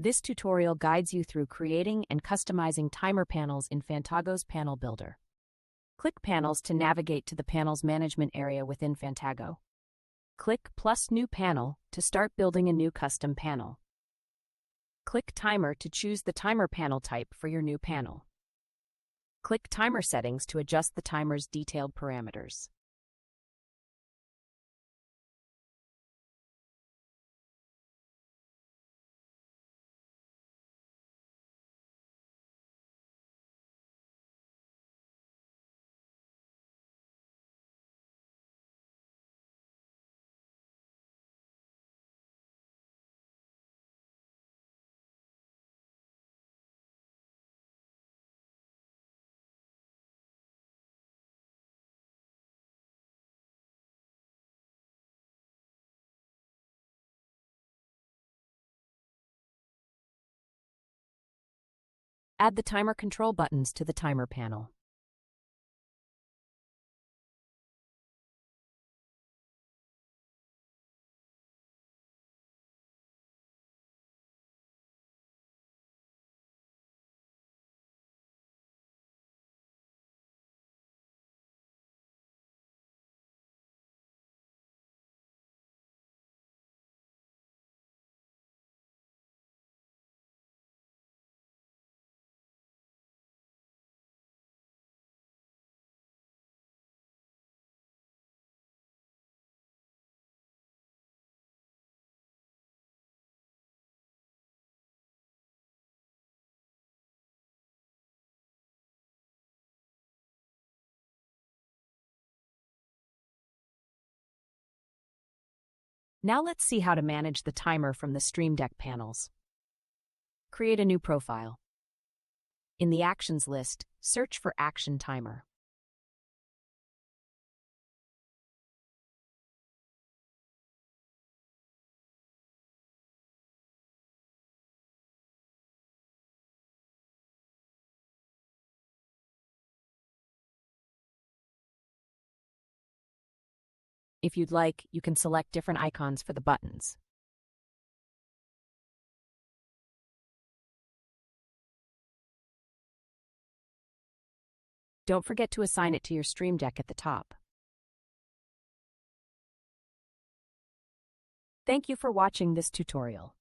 This tutorial guides you through creating and customizing timer panels in Fantago's Panel Builder. Click Panels to navigate to the Panels Management area within Fantago. Click plus New Panel to start building a new custom panel. Click Timer to choose the timer panel type for your new panel. Click Timer Settings to adjust the timer's detailed parameters. Add the timer control buttons to the timer panel. Now let's see how to manage the timer from the Stream Deck panels. Create a new profile. In the Actions list, search for Action Timer. If you'd like, you can select different icons for the buttons. Don't forget to assign it to your Stream Deck at the top. Thank you for watching this tutorial.